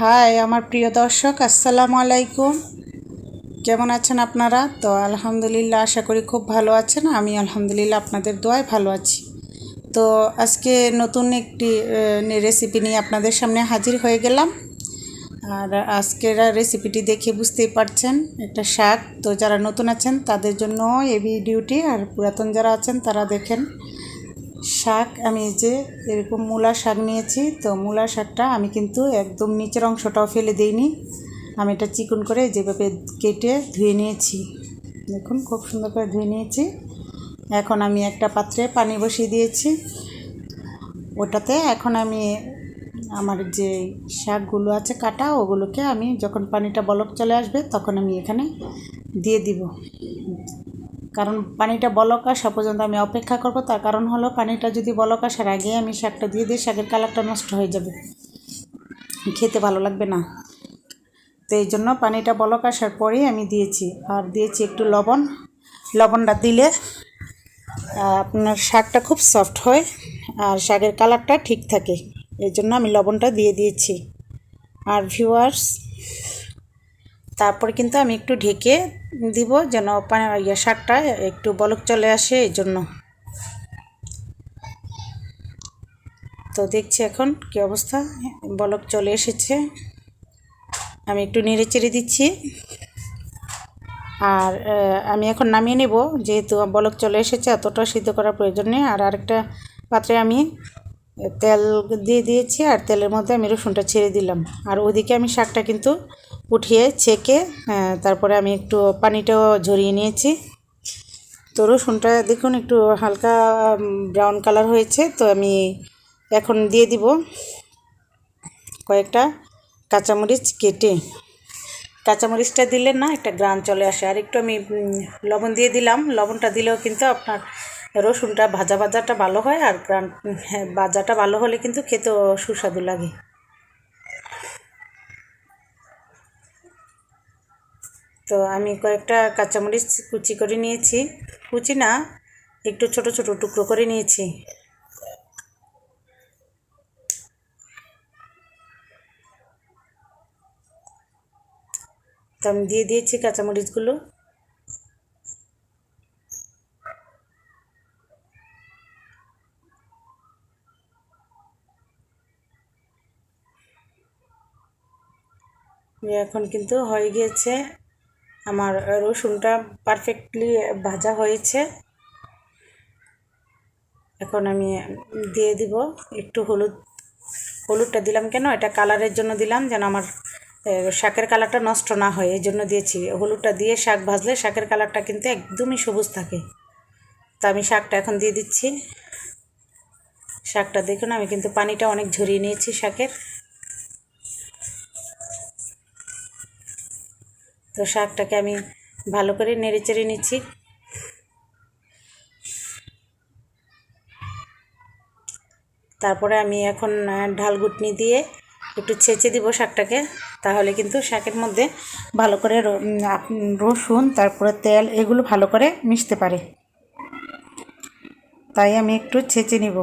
High আমার প্রিয় দর্শক, আসসালামু আলাইকুম। কেমন আছেন আপনারা? তো আলহামদুলিল্লাহ, আশা করি খুব ভালো আছেন। আমি আলহামদুলিল্লাহ আপনাদের দোয়ায় ভালো আছি। তো আজকে নতুন একটি রেসিপি নিয়ে আপনাদের সামনে হাজির হয়ে গেলাম। আর আজকের রেসিপিটি দেখে বুঝতেই পারছেন, একটা শাক। তো যারা নতুন আছেন তাদের জন্য এই ভিডিওটি, আর পুরাতন যারা আছেন তারা দেখেন। শাক আমি যে এরকম মূলা শাক নিয়েছি। তো মূলা শাকটা আমি কিন্তু একদম নিচের অংশটাও ফেলে দিইনি, আমি এটা চিকন করে যেভাবে কেটে ধুয়ে নিয়েছি। দেখুন খুব সুন্দর করে ধুয়ে নিয়েছি। এখন আমি একটা পাত্রে পানি বসিয়ে দিয়েছি। ওটাতে এখন আমি আমার যে শাকগুলো আছে কাটা, ওগুলোকে আমি যখন পানিটা বলক চলে আসবে তখন আমি এখানে দিয়ে দিব। কারণ পানিটা বলক আসা পর্যন্ত আমি অপেক্ষা করব। তার কারণ হলো, পানিটা যদি বলক আসার আগে আমি শাকটা দিয়ে দিই, শাকের কালারটা নষ্ট হয়ে যাবে, খেতে ভালো লাগবে না। তো এই জন্য পানিটা বলক আসার পরেই আমি দিয়েছি। আর দিয়েছি একটু লবণ। লবণটা দিলে আপনার শাকটা খুব সফট হয় আর শাকের কালারটা ঠিক থাকে, এই জন্য আমি লবণটা দিয়ে দিয়েছি। আর ভিউয়ার্স, তারপরে কিন্তু আমি একটু ঢেকে দিব যেন শাকটা একটু বলক চলে আসে, এই জন্য। তো দেখছি এখন কী অবস্থা, বলক চলে এসেছে। আমি একটু নেড়ে চেড়ে দিচ্ছি। আর আমি এখন নামিয়ে নেব, যেহেতু বলক চলে এসেছে, এতটা সিদ্ধ করার প্রয়োজন নেই। আর আরেকটা পাত্রে আমি তেল দিয়ে দিয়েছি, আর তেলের মধ্যে আমি রসুনটা ছেড়ে দিলাম। আর ওদিকে আমি শাকটা কিন্তু উঠিয়ে ছেঁকে তারপরে আমি একটু পানিটাও ঝরিয়ে নিয়েছি। তো রসুনটা দেখুন একটু হালকা ব্রাউন কালার হয়েছে। তো আমি এখন দিয়ে দিব কয়েকটা কাঁচামরিচ কেটে। কাঁচামরিচটা দিলে না একটা গ্রান চলে আসে। আর একটু আমি লবণ দিয়ে দিলাম। লবণটা দিলেও কিন্তু আপনার রসুনটা ভাজাটা ভালো হয়, আর গ্রান ভাজাটা ভালো হলে কিন্তু খেতেও সুস্বাদু লাগে। তো আমি কয়েকটা কাঁচামরিচ কুচি করে নিয়েছি, কুচি না, একটু ছোট ছোট টুকরো করে নিয়েছি। তো আমি দিয়ে দিয়েছি কাঁচামরিচগুলো। এখন কিন্তু হয়ে গিয়েছে, আমার রসুনটা পারফেক্টলি ভাজা হয়েছে। এখন আমি দিয়ে দিব একটু হলুদ। হলুদটা দিলাম কেন, এটা কালারের জন্য দিলাম, যেন আমার শাকের কালারটা নষ্ট না হয়, এই জন্য দিয়েছি। হলুদটা দিয়ে শাক ভাজলে শাকের কালারটা কিন্তু একদমই সবুজ থাকে। তো আমি শাকটা এখন দিয়ে দিচ্ছি। শাকটা দেখুন, আমি কিন্তু পানিটা অনেক ঝরিয়ে নিয়েছি শাকের। তো শাকটাকে আমি ভালো করে নেড়ে চেড়ে নিচ্ছি। তারপরে আমি এখন ঢাল ঘুটনি দিয়ে একটু ছেঁচে দিব শাকটাকে, তাহলে কিন্তু শাকের মধ্যে ভালো করে রসুন তারপরে তেল এগুলো ভালো করে মিশতে পারে। তাই আমি একটু ছেঁচে নিব।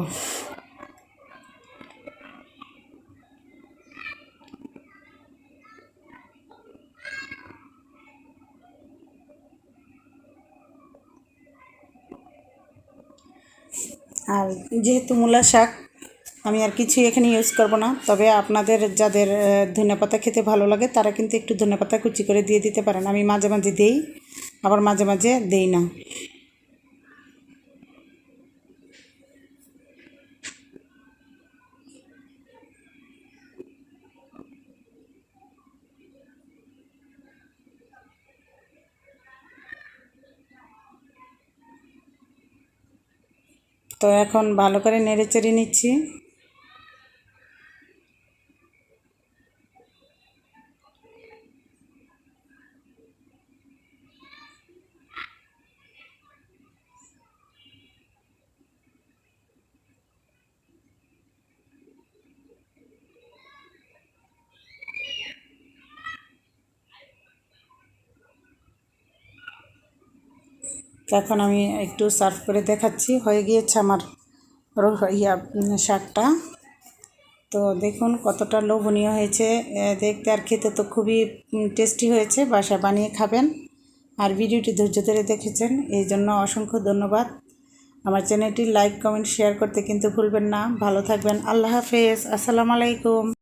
আর যেহেতু মূলা শাক, আমি আর কিছুই এখানে ইউজ করব না। তবে আপনাদের যাদের ধনেপাতা খেতে ভালো লাগে তারা কিন্তু একটু ধনেপাতা কুচি করে দিয়ে দিতে পারেন। আমি মাঝে মাঝে দেই, আবার মাঝে মাঝে দেই না। তো এখন ভালো করে নেড়ে চেড়ে নিচ্ছি। তো এখন আমি একটু সার্ভ করে দেখাচ্ছি। হয়ে গিয়েছে আমার শাকটা। তো দেখুন কতটা লোভনীয় হয়েছে দেখতে, আর খেতে তো খুবই টেস্টি হয়েছে। বাসায় বানিয়ে খাবেন। আর ভিডিওটি ধৈর্য ধরে দেখেছেন এই জন্য অসংখ্য ধন্যবাদ। আমার চ্যানেলটি লাইক কমেন্ট শেয়ার করতে কিন্তু ভুলবেন না। ভালো থাকবেন। আল্লাহ হাফেজ। আসসালামু আলাইকুম।